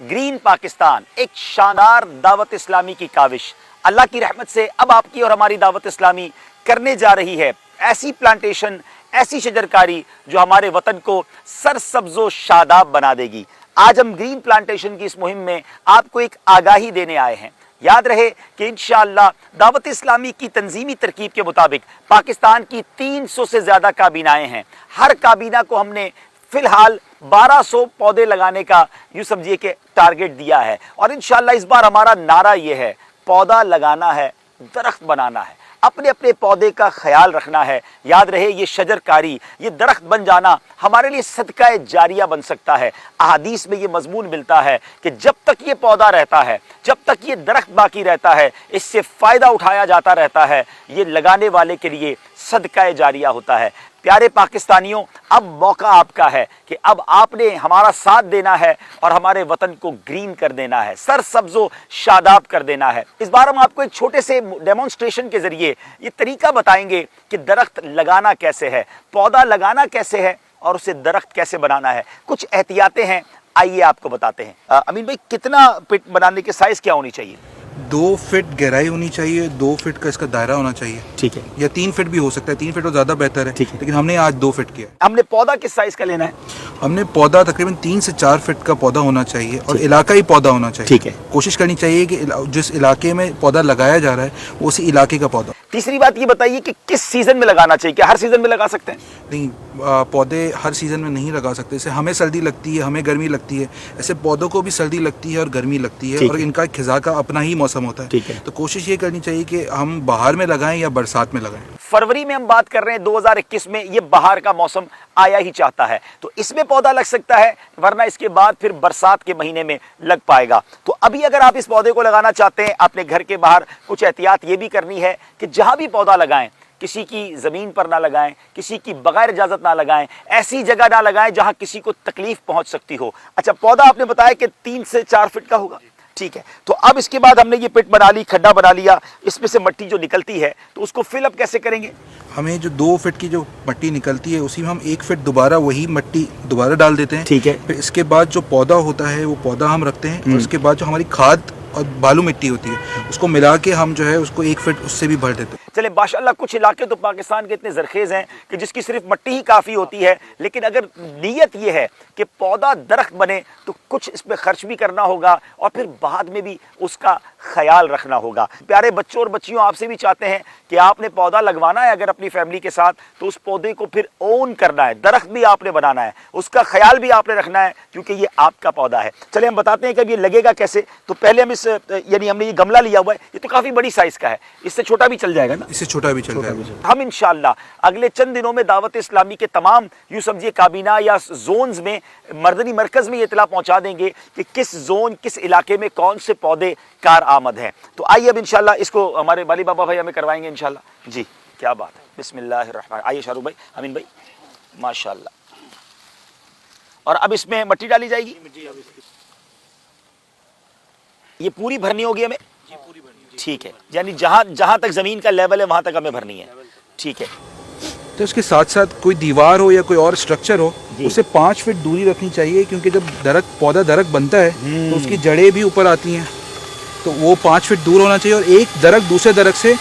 Green Pakistan एक शानदार दावत इस्लामी की काविश अल्लाह की रहमत से अब आपकी और हमारी दावत इस्लामी करने जा रही है ऐसी प्लांटेशन, ऐसी शजरकारी जो हमारे वतन को सरसब्जो शादाब बना देगी। आज हम ग्रीन प्लांटेशन की इस मुहिम में आपको एक आगाही देने आए हैं। याद रहे कि इंशाअल्लाह दावत इस्लामी की तंजीमी तरकीब के मुताबिक पाकिस्तान की 300 से ज़्यादा काबीनाएँ हैं। हर काबीना को हमने फिलहाल 1200 पौधे लगाने का यूँ समझिए कि टारगेट दिया है और इंशाअल्लाह इस बार हमारा नारा ये है, पौधा लगाना है, दरख्त बनाना है, अपने अपने पौधे का ख्याल रखना है। याद रहे ये शजरकारी, ये दरख्त बन जाना हमारे लिए सदका जारिया बन सकता है। अहादीस में ये मजमून मिलता है कि जब तक ये पौधा रहता है, जब तक ये दरख्त बाकी रहता है, इससे फ़ायदा उठाया जाता रहता है, ये लगाने वाले के लिए सदका जारिया होता है। प्यारे पाकिस्तानियों, अब मौका आपका है कि अब आपने हमारा साथ देना है और हमारे वतन को ग्रीन कर देना है, सरसब्जो शादाब कर देना है। इस बार हम आपको एक छोटे से डेमोन्स्ट्रेशन के जरिए ये तरीका बताएंगे कि दरख्त लगाना कैसे है, पौधा लगाना कैसे है और उसे दरख्त कैसे बनाना है। कुछ एहतियातें हैं, आइए आपको बताते हैं। अमीन भाई, कितना पिट बनाने की साइज़ क्या होनी चाहिए? 2 फीट गहराई होनी चाहिए, 2 फीट का इसका दायरा होना चाहिए। ठीक है। या 3 फीट भी हो सकता है, 3 फीट तो ज़्यादा बेहतर है। ठीक है। लेकिन हमने आज 2 फीट किया। हमने पौधा किस साइज़ का लेना है? हमने पौधा तकरीबन 3 से 4 फीट का पौधा होना चाहिए और इलाका ही पौधा होना चाहिए। ठीक है। कोशिश करनी चाहिए कि जिस इलाके में पौधा लगाया जा रहा है वो उसी इलाके का पौधा। तीसरी बात ये बताइए कि किस सीज़न में लगाना चाहिए, क्या हर सीज़न में लगा सकते हैं? नहीं, पौधे हर सीज़न में नहीं लगा सकते। जैसे हमें सर्दी लगती है, हमें गर्मी लगती है, ऐसे पौधों को भी सर्दी लगती है और गर्मी लगती है और इनका खिज़ा का अपना ही मौसम होता है। ठीक है। तो कोशिश ये करनी चाहिए कि हम बाहर में लगाएं या बरसात में लगाएं। फरवरी में हम बात कर रहे हैं 2021 में, ये बाहर का मौसम आया ही चाहता है तो इसमें पौधा लग सकता है, वरना इसके बाद फिर बरसात के महीने में लग पाएगा। तो अभी अगर आप इस पौधे को लगाना चाहते हैं, अपने घर के बाहर कुछ एहतियात ये भी करनी है कि जहां भी पौधा लगाएं, किसी की ज़मीन पर ना लगाएं, किसी की बगैर इजाज़त ना लगाएं, ऐसी जगह ना लगाएं जहां किसी को तकलीफ पहुंच सकती हो। अच्छा, पौधा आपने बताया कि 3 से 4 फीट का होगा। ठीक है, तो अब इसके बाद हमने ये पिट बना ली, खड्डा बना लिया, इसमें से मिट्टी जो निकलती है तो उसको फिल अप कैसे करेंगे? हमें जो 2 फीट की जो मिट्टी निकलती है उसी में हम 1 फीट दोबारा वही मिट्टी दोबारा डाल देते हैं। ठीक है। फिर इसके बाद जो पौधा होता है वो पौधा हम रखते हैं और उसके बाद जो हमारी खाद और बालू मिट्टी होती है उसको मिला के हम जो है उसको 1 फीट उससे भी भर देते हैं। चले, माशाअल्लाह कुछ इलाके तो पाकिस्तान के इतने जरखेज हैं कि जिसकी सिर्फ मिट्टी ही काफ़ी होती है, लेकिन अगर नीयत ये है कि पौधा दरख्त बने तो कुछ इस पर खर्च भी करना होगा और फिर बाद में भी उसका ख्याल रखना होगा। प्यारे बच्चों और बच्चियों, आपसे भी चाहते हैं कि आपने पौधा लगवाना है अगर अपनी फैमिली के साथ, तो उस पौधे को फिर ओन करना है, दरख्त भी आपने बनाना है, उसका ख्याल भी आपने रखना है क्योंकि ये आपका पौधा है। चले हम बताते हैं कि अब ये लगेगा कैसे। तो पहले हम इस यानी हमने ये गमला लिया हुआ है, ये तो काफ़ी बड़ी साइज़ का है, इससे छोटा भी चल जाएगा ना? इससे छोटा भी चल जाएगा। हम इंशाअल्लाह अगले चंद दिनों में दावत इस्लामी के तमाम यूँ समझिए काबीना या जोन्स में, मर्दनी मरकज़ में ये इतला पहुँचा देंगे कि किस जोन, किस इलाके में कौन से पौधे कार आमद हैं। तो आइए अब इंशाअल्लाह इसको हमारे वाली बाबा भाई हमें करवाएंगे इंशाअल्लाह। जी, क्या बात है, बिस्मिल्लाहिर्रहमान। आइए शाहरुख भाई, अमीन भाई, माशाअल्लाह। और अब इसमें मिट्टी डाली जाएगी, ये पूरी भरनी होगी हमें? जी, पूरी भरनी। ठीक है, यानी जहाँ तक ज़मीन का लेवल है वहाँ तक हमें भरनी है। ठीक है। तो इसके साथ साथ कोई दीवार हो या कोई और स्ट्रक्चर हो, उसे 5 फीट दूरी रखनी चाहिए क्योंकि जब पौधा दरख्त बनता है तो उसकी जड़ें भी ऊपर आती हैं, तो वो 5 फीट दूर होना चाहिए और एक दरख्त दूसरे दरख्त से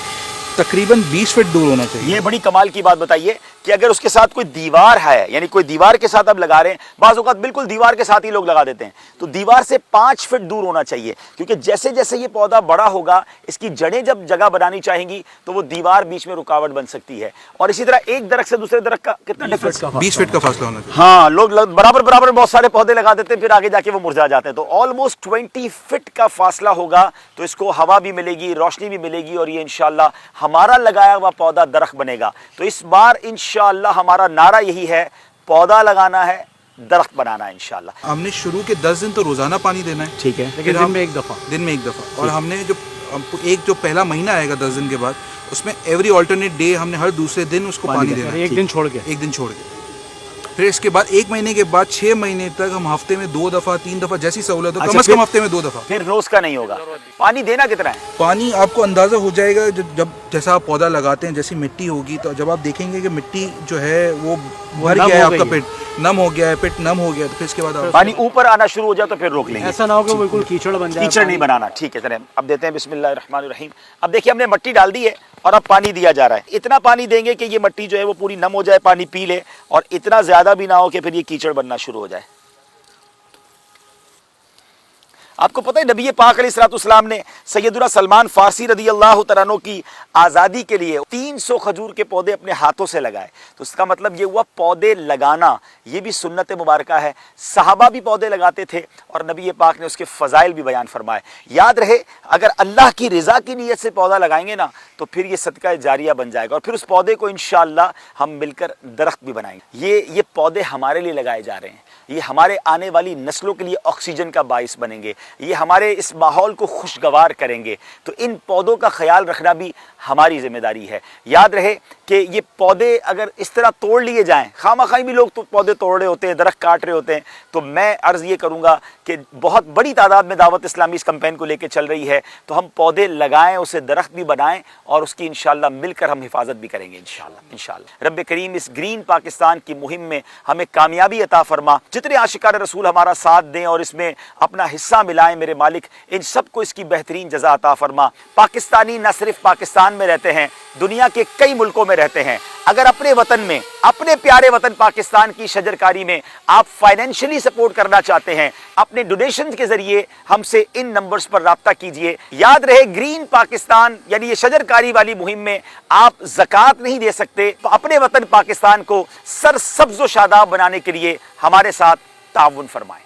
तकरीबन 20 फीट दूर होना चाहिए। ये बड़ी कमाल की बात बताइए कि अगर उसके साथ कोई दीवार है, यानी कोई दीवार के साथ आप लगा रहे हैं, बाज़ औक़ात बिल्कुल दीवार के साथ ही लोग लगा देते हैं, तो दीवार से 5 फीट दूर होना चाहिए क्योंकि जैसे जैसे ये पौधा बड़ा होगा, इसकी जड़ें जब जगह बनानी चाहेंगी तो वो दीवार बीच में रुकावट बन सकती है। और इसी तरह एक दरख्त से दूसरे दरख्त का कितना डिफरेंस? 20 फीट का फासला होना चाहिए। हाँ, लोग बराबर बहुत सारे पौधे लगा देते हैं, फिर आगे जाके वो मुरझा जाते हैं। तो ऑलमोस्ट 20 फीट का फासला होगा, तो इसको हवा भी मिलेगी, रोशनी भी मिलेगी और ये इंशाअल्लाह हमारा लगाया हुआ पौधा दरख्त बनेगा। तो इस बार इंशाअल्लाह हमारा नारा यही है, पौधा लगाना है, दरख्त बनाना है इंशाअल्लाह। हमने शुरू के 10 दिन तो रोजाना पानी देना है। ठीक है, लेकिन दिन में एक दफ़ा और हमने जो पहला महीना आएगा 10 दिन के बाद, उसमें एवरी ऑल्टरनेट डे हमने हर दूसरे दिन उसको पानी देना है। एक दिन छोड़ के। फिर इसके बाद 1 महीने के बाद 6 महीने तक हम हफ्ते में 2 दफ़ा 3 दफ़ा जैसी सहूलत हो, कम से कम हफ्ते में 2 दफ़ा। फिर रोज का नहीं होगा। पानी देना कितना है? पानी आपको अंदाज़ा हो जाएगा जब जैसा आप पौधा लगाते हैं, जैसी मिट्टी होगी, तो जब आप देखेंगे कि मिट्टी जो है वो भर गया है आपका पेट, नम हो गया है, पिट नम हो गया है, तो फिर इसके बाद आप पानी ऊपर आना शुरू हो जाए तो फिर रोक लेंगे, ऐसा ना हो कि बिल्कुल कीचड़ बन जाए। कीचड़ नहीं बनाना। ठीक है, चलें अब देते हैं बिस्मिल्लाहिर्रहमानिर्रहीम। अब देखिए हमने मिट्टी डाल दी है और अब पानी दिया जा रहा है। इतना पानी देंगे कि ये मिट्टी जो है वो पूरी नम हो जाए, पानी पी ले, और इतना ज्यादा भी ना हो कि फिर ये कीचड़ बनना शुरू हो जाए। आपको पता है नबी पाक अलैहिस्सलाम ने सैयदुना सलमान फारसी रदी अल्लाह तआला अन्हु की आज़ादी के लिए 300 खजूर के पौधे अपने हाथों से लगाए। तो इसका मतलब ये हुआ पौधे लगाना ये भी सुन्नत मुबारका है। सहाबा भी पौधे लगाते थे और नबी पाक ने उसके फ़ज़ाइल भी बयान फरमाए। याद रहे, अगर अल्लाह की रज़ा की नीयत से पौधा लगाएंगे ना तो फिर ये सदका जारिया बन जाएगा और फिर उस पौधे को इंशाअल्लाह हम मिलकर दरख्त भी बनाएंगे। ये पौधे हमारे लिए लगाए जा रहे हैं, ये हमारे आने वाली नस्लों के लिए ऑक्सीजन का बाइस बनेंगे, ये हमारे इस माहौल को खुशगवार करेंगे। तो इन पौधों का ख्याल रखना भी हमारी जिम्मेदारी है। याद रहे कि ये पौधे अगर इस तरह तोड़ लिए जाएं, खामखाई भी लोग तो पौधे तोड़ रहे होते हैं, दरख्त काट रहे होते हैं, तो मैं अर्ज़ ये करूँगा कि बहुत बड़ी तादाद में दावत इस्लामी इस कैंपेन को लेकर चल रही है, तो हम पौधे लगाएं, उसे दरख्त भी बनाएं और उसकी इंशाअल्लाह मिलकर हम हिफाजत भी करेंगे इंशाअल्लाह। रब्बे करीम इस ग्रीन पाकिस्तान की मुहिम में हमें कामयाबी अता फरमा। जितने आशिकार रसूल हमारा साथ दें और इसमें अपना हिस्सा मिलाएं मेरे मालिक, इन सबको इसकी बेहतरीन जज़ा अता फरमा। पाकिस्तानी न सिर्फ पाकिस्तान में रहते हैं, दुनिया के कई मुल्कों में रहते हैं। अगर अपने वतन में, अपने प्यारे वतन पाकिस्तान की शजरकारी में आप फाइनेंशियली सपोर्ट करना चाहते हैं, अपने डोनेशन के जरिए हमसे इन नंबर्स पर राब्ता कीजिए। याद रहे, ग्रीन पाकिस्तान यानी ये शजरकारी वाली मुहिम में आप ज़कात नहीं दे सकते। अपने वतन पाकिस्तान को सरसब्ज़ व शादाब बनाने के लिए हमारे साथ ताउन फरमाएं।